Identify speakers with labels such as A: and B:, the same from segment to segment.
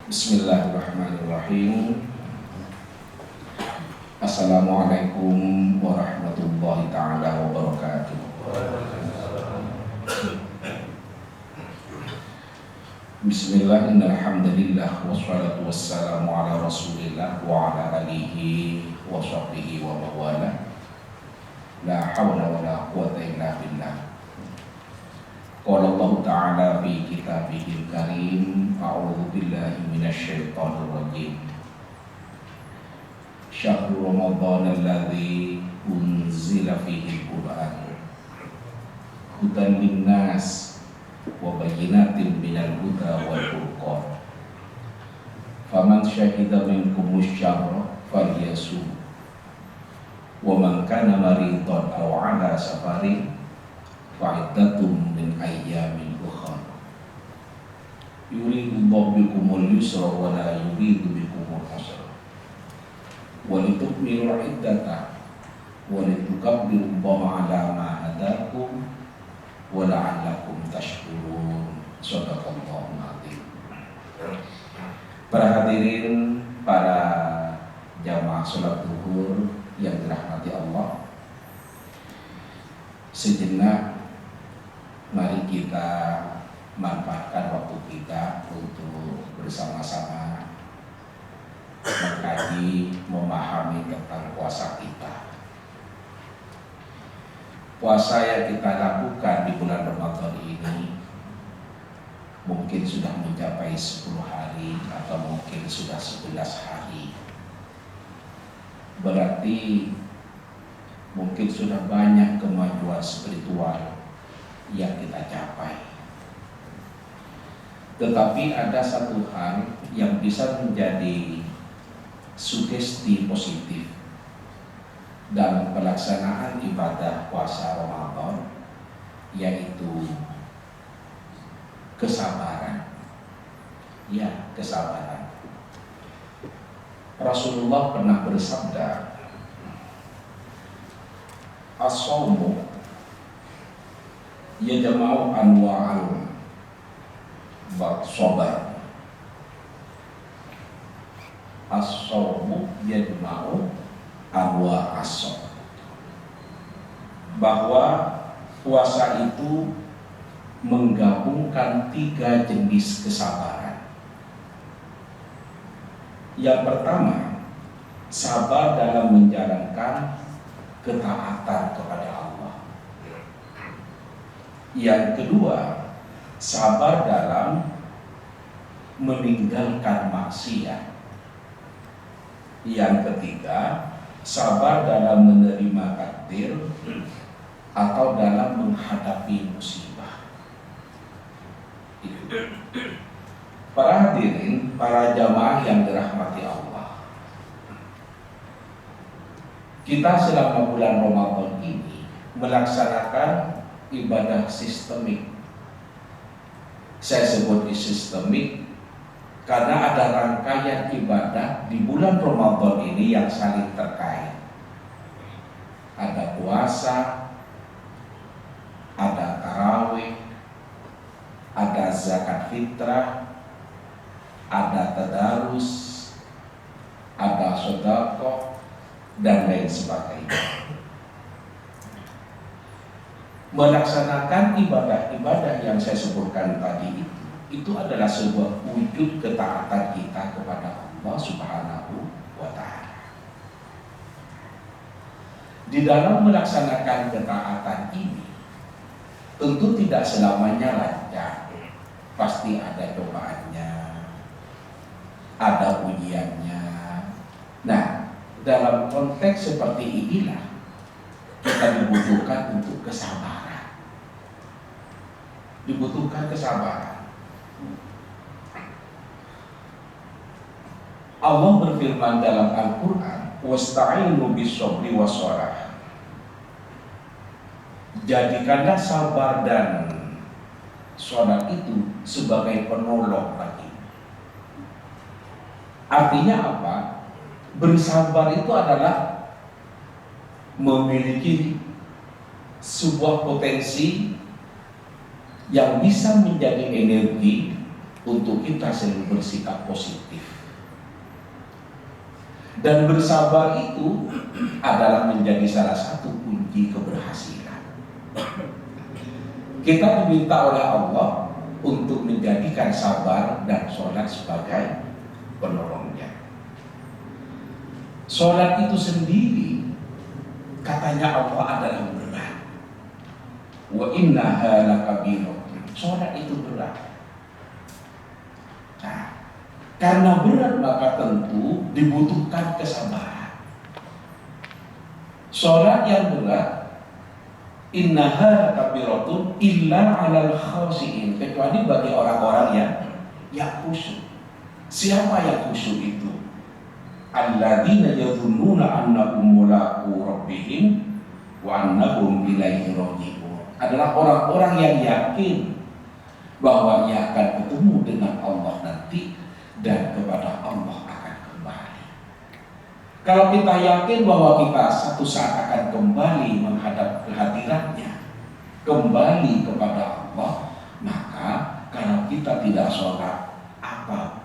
A: Bismillahirrahmanirrahim. Assalamualaikum warahmatullahi ta'ala wabarakatuh. Bismillah, innalhamdulillah, wassalatu wassalamu ala rasulillah wa ala alihi wa sahbihi wa mawala. La hawla wa la quwata illa billah. Qala Allah ta'ala fi kitabihil karim, a'udzu billahi minasyaitonir rajim. Syahrul Ramadan alladzi unzila fihi al-Qur'an hudan linnas wa bayyinatin minal huda wal furqan. Faman syahida minkum asy-syahra falyasum. Wa man kana maridan aw 'ala safarin fa'iddatum min ayyamin ukhra. Yuridullahu bikumul yusra wa la yuridu bikumul usra. Wa litukmilu iddata wa litukabbirullaha 'ala ma hadakum wa la'allakum tashkurun. Shadaqallahul 'azim. Para hadirin, para jamaah salat zuhur yang dirahmati Allah, sejenak mari kita manfaatkan waktu kita untuk bersama-sama mengkaji, memahami tentang puasa kita. Puasa yang kita lakukan di bulan Ramadan ini mungkin sudah mencapai 10 hari atau mungkin sudah 11 hari. Berarti mungkin sudah banyak kemajuan spiritual yang kita capai. Tetapi ada satu hal yang bisa menjadi sugesti positif dalam pelaksanaan ibadah puasa Ramadan, yaitu kesabaran. Ya, kesabaran. Rasulullah pernah bersabda, as-shawmu yajma'u anwa'al sabar. As-shawmu yajma'u anwa'as sabar. Bahwa puasa itu menggabungkan 3 jenis kesabaran. Yang pertama, sabar dalam menjalankan ketaatan kepada Allah. Yang kedua, sabar dalam meninggalkan maksiat. Yang ketiga, sabar dalam menerima takdir atau dalam menghadapi musibah. Para hadirin, para jamaah yang dirahmati Allah, kita selama bulan Ramadan ini melaksanakan ibadah sistemik. Saya sebut sistemik karena ada rangkaian ibadah di bulan Ramadan ini yang saling terkait. Ada puasa, ada tarawih, ada zakat fitrah, ada tadarus, ada sedekah, dan lain sebagainya. Melaksanakan ibadah-ibadah yang saya sebutkan tadi itu adalah sebuah wujud ketaatan kita kepada Allah Subhanahu wa ta'ala. Di dalam melaksanakan ketaatan ini tentu tidak selamanya lancar. Pasti ada cobaannya, ada ujiannya. Nah, dalam konteks seperti inilah kita dibutuhkan untuk kesabaran. Dibutuhkan kesabaran. Allah berfirman dalam Al-Quran, wasta'inu bis-sabri was-shalah. Jadikanlah sabar dan sholat itu sebagai penolong bagi. Artinya apa? Bersabar itu adalah memiliki sebuah potensi yang bisa menjadi energi untuk kita selalu bersikap positif. Dan bersabar itu adalah menjadi salah satu kunci keberhasilan. Kita diminta oleh Allah untuk menjadikan sabar dan sholat sebagai penolongnya. Sholat itu sendiri katanya Allah adalah berat. Wa innaha lakabiratun. Sholat itu berat. Nah, karena berat maka tentu dibutuhkan kesabaran. Sholat yang berat, innaha lakabiratun illa 'alal khashiin, kecuali bagi orang-orang yang khusyuk. Siapa yang khusyuk itu? Alladzina yadhunnuna annahum mulaqu rabbihim wa annahum ilaihi raji'un. Adalah orang-orang yang yakin bahwa ia akan ketemu dengan Allah nanti dan kepada Allah akan kembali. Kalau kita yakin bahwa kita satu saat akan kembali menghadap kehadirannya, kembali kepada Allah, maka kalau kita tidak sholat, apa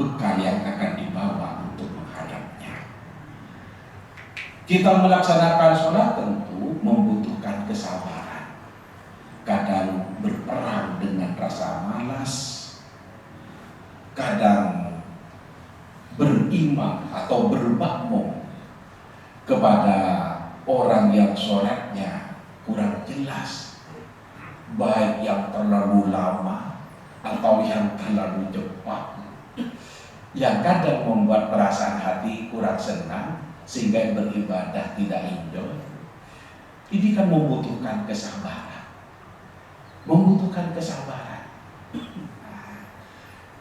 A: bekal yang akan dibawa untuk menghadapnya? Kita melaksanakan sholat tentu membutuhkan kesabaran. Kadang berperang dengan rasa malas, kadang berimam atau bermakmum kepada orang yang sholatnya kurang jelas, baik yang terlalu lama atau yang terlalu cepat, yang kadang membuat perasaan hati kurang senang sehingga beribadah tidak enjoy. Ini kan membutuhkan kesabaran.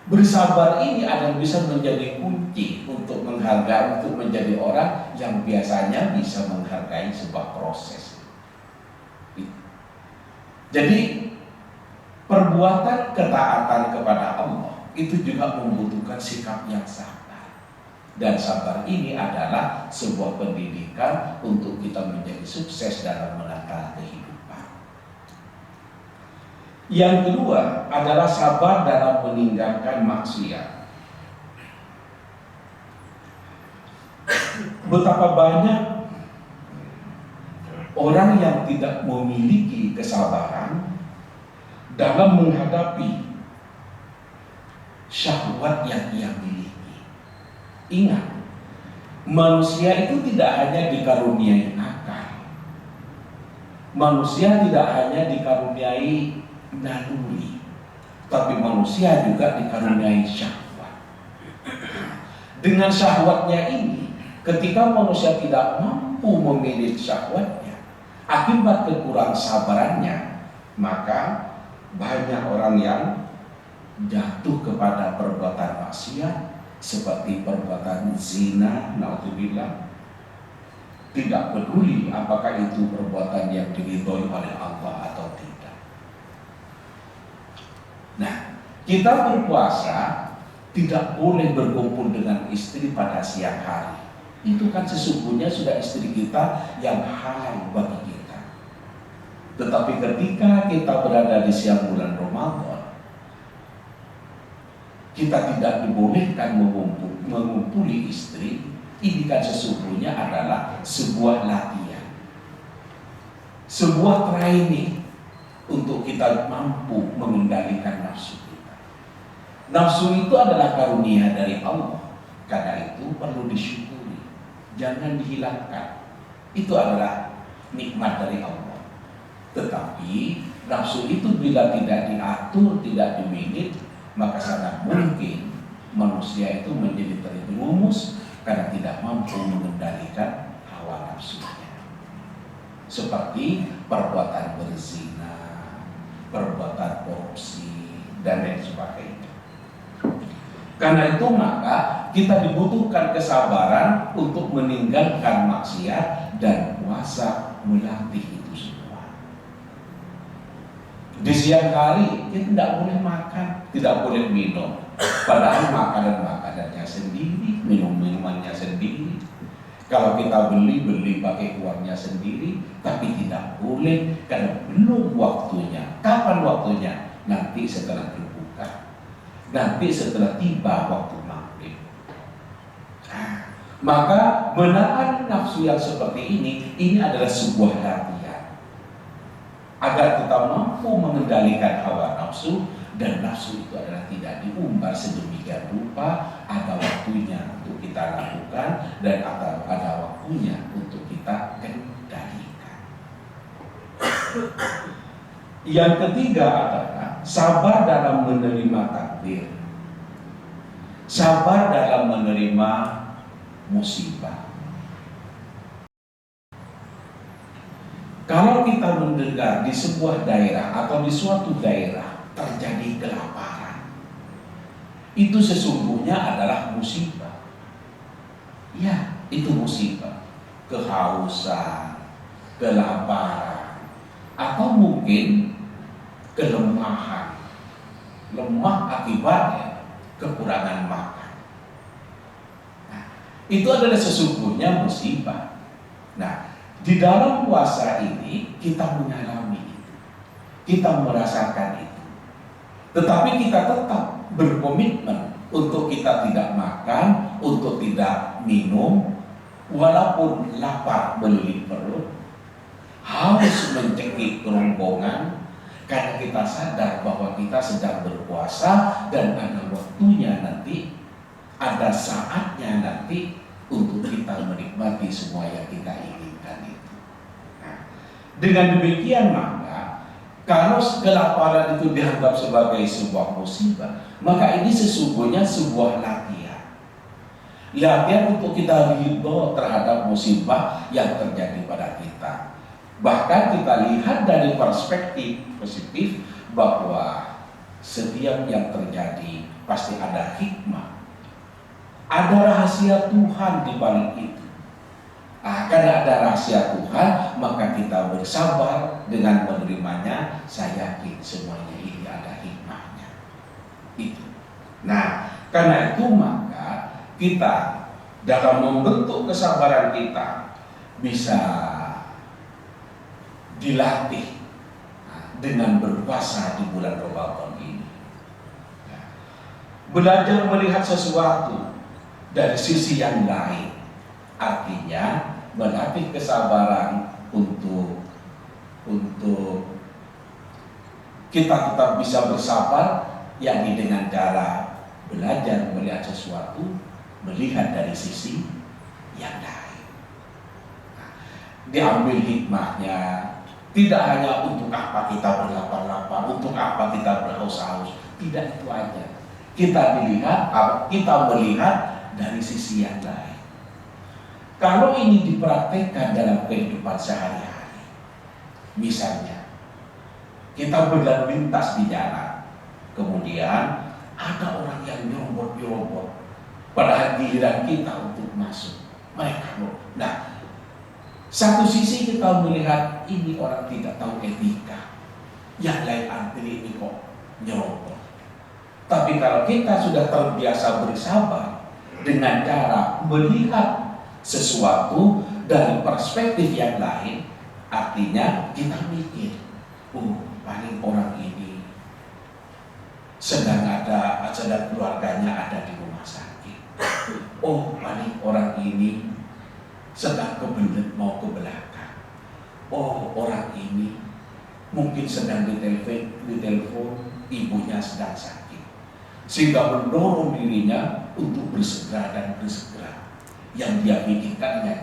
A: Bersabar ini adalah bisa menjadi kunci untuk menghargai, untuk menjadi orang yang biasanya bisa menghargai sebuah proses. Jadi perbuatan ketaatan kepada Allah itu juga membutuhkan sikap yang sabar. Dan sabar ini adalah sebuah pendidikan untuk kita menjadi sukses dalam menata kehidupan. Yang kedua adalah sabar dalam meninggalkan maksiat. Betapa banyak orang yang tidak memiliki kesabaran dalam menghadapi syahwat yang ia miliki. Ingat, manusia itu tidak hanya dikaruniai akal. Manusia tidak hanya dikaruniai naluri, tapi manusia juga dikaruniai syahwat. Dengan syahwatnya ini, ketika manusia tidak mampu memilih syahwatnya akibat kekurang sabarannya, maka banyak orang yang jatuh kepada perbuatan maksiat seperti perbuatan zina, naudzubillah. Tidak peduli apakah itu perbuatan yang diridhoi oleh Allah atau tidak. Nah, kita berpuasa tidak boleh berkumpul dengan istri pada siang hari. Itu kan sesungguhnya sudah istri kita yang halal bagi kita. Tetapi ketika kita berada di siang bulan Ramadan, kita tidak dibolehkan mengumpuli istri. Ini kan sesungguhnya adalah sebuah latihan, sebuah training untuk kita mampu mengendalikan nafsu kita. Nafsu itu adalah karunia dari Allah. Karena itu perlu disyukuri, jangan dihilangkan. Itu adalah nikmat dari Allah. Tetapi nafsu itu bila tidak diatur, tidak diminit, maka sangat mungkin manusia itu menjadi terjerumus karena tidak mampu mengendalikan hawa nafsunya. Seperti perbuatan berzina, perbuatan korupsi, dan lain sebagainya. Karena itu maka kita dibutuhkan kesabaran untuk meninggalkan maksiat dan puasa melatih itu semua. Di siang hari kita tidak boleh makan, tidak boleh minum. Padahal makanan-makanannya sendiri, minum-minumannya sendiri. Kalau kita beli pakai uangnya sendiri, tapi tidak boleh karena belum waktunya. Kapan waktunya? Nanti setelah berbuka. nanti setelah tiba waktu maghrib. Maka menahan nafsu yang seperti ini adalah sebuah latihan agar kita mampu mengendalikan hawa nafsu, dan nafsu itu adalah tidak diumbar sedemikian rupa. Ada waktunya untuk kita lakukan dan ada waktunya untuk kita kendalikan. Yang ketiga adalah sabar dalam menerima takdir, sabar dalam menerima musibah. Kalau kita mendengar di sebuah daerah atau di suatu daerah terjadi kelaparan, itu sesungguhnya adalah musibah. Ya, itu musibah. Kehausan, kelaparan, atau mungkin kelemahan, lemah akibatnya kekurangan makan. Nah, itu adalah sesungguhnya musibah. Nah, di dalam puasa ini kita mengalami itu, kita merasakan itu, tetapi kita tetap berkomitmen untuk kita tidak makan, untuk tidak minum, walaupun lapar melilit perut, haus mencekik kerongkongan, karena kita sadar bahwa kita sedang berpuasa dan ada waktunya nanti, ada saatnya nanti untuk kita menikmati semua yang kita inginkan itu. Nah, dengan demikian maka kalau kelaparan itu dianggap sebagai sebuah musibah, maka ini sesungguhnya sebuah latihan. Latihan untuk kita ridho terhadap musibah yang terjadi pada kita. Bahkan kita lihat dari perspektif positif bahwa setiap yang terjadi pasti ada hikmah, ada rahasia Tuhan di balik itu. Karena ada rahasia Tuhan, maka kita bersabar dengan menerimanya. Saya yakin semuanya ini ada hikmahnya. Itu. Nah, karena itu maka kita dalam membentuk kesabaran kita bisa dilatih dengan berpuasa di bulan Ramadan ini. Belajar melihat sesuatu dari sisi yang lain, artinya melatih kesabaran untuk kita tetap bisa bersabar, yakni dengan cara belajar melihat sesuatu, melihat dari sisi yang lain. Diambil hikmahnya. Tidak hanya untuk apa kita berlapar-lapar, untuk apa kita berhaus-haus, tidak itu aja. Kita melihat dari sisi yang lain. Kalau ini dipraktekkan dalam kehidupan sehari-hari, misalnya kita berlalu lintas di jalan, kemudian ada orang yang nyerobot-nyerobot, padahal giliran kita untuk masuk, mereka nah, satu sisi kita melihat ini orang tidak tahu etika, yang lain antri ini kok nyerobot. Tapi kalau kita sudah terbiasa bersabar dengan cara melihat sesuatu dari perspektif yang lain, artinya kita mikir, paling orang ini sedang keluarganya ada di rumah sakit. Paling orang ini sedang kebelet mau ke belakang. Orang ini mungkin sedang ditelepon ibunya sedang sakit, sehingga mendorong dirinya untuk bersegera. Yang dia pikirkan hanya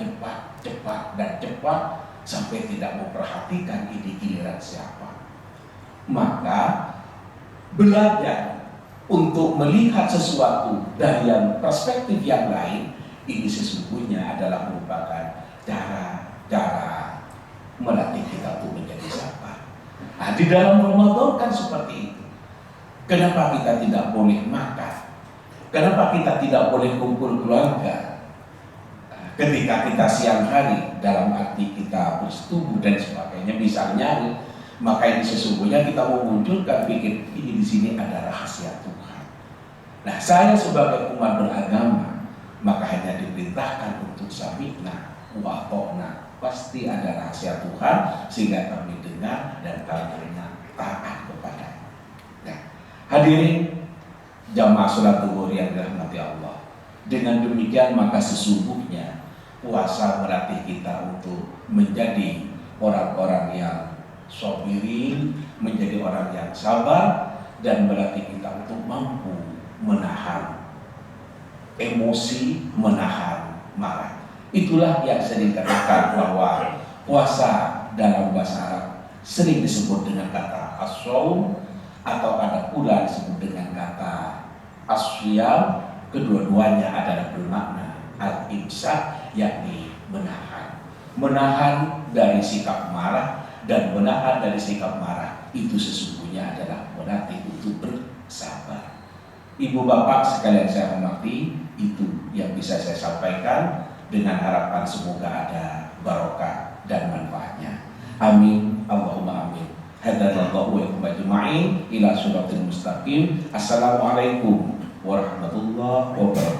A: cepat sampai tidak memperhatikan ini giliran siapa. Maka belajar untuk melihat sesuatu dari yang perspektif yang lain, ini sesungguhnya adalah merupakan cara melatih kita untuk menjadi sabar. Di dalam Ramadan kan seperti itu. Kenapa kita tidak boleh makan? Kenapa kita tidak boleh kumpul keluarga? Ketika kita siang hari, dalam arti kita bersetubuh dan sebagainya, misalnya, maka ini sesungguhnya kita memunculkan pikir ini di sini ada rahasia Tuhan. Nah, saya sebagai umat beragama, maka hanya diperintahkan untuk sami'na wa ata'na. Pasti ada rahasia Tuhan sehingga kami dengar dan kami taat kepada. Nah, hadirin, Jamaah sholat zuhur yang dirahmati Allah. Dengan demikian maka sesungguhnya puasa melatih kita untuk menjadi orang-orang yang sabirin, menjadi orang yang sabar, dan melatih kita untuk mampu menahan emosi, menahan marah. Itulah yang sering dikatakan bahwa puasa dalam bahasa Arab sering disebut dengan kata as-shaum, atau ada pula disebut dengan kata as-shiyam. Kedua-duanya adalah bermakna al-imsak, yakni menahan. Menahan dari sikap marah, dan menahan dari sikap marah itu sesungguhnya adalah melatih untuk bersabar. Ibu bapak sekalian saya hormati, itu yang bisa saya sampaikan, dengan harapan semoga ada barokah dan manfaatnya. Amin, Allahumma amin. Hadanallahu wa iyyakum ajma'in ila shiratal mustaqim. Assalamualaikum warahmatullahi wabarakatuh.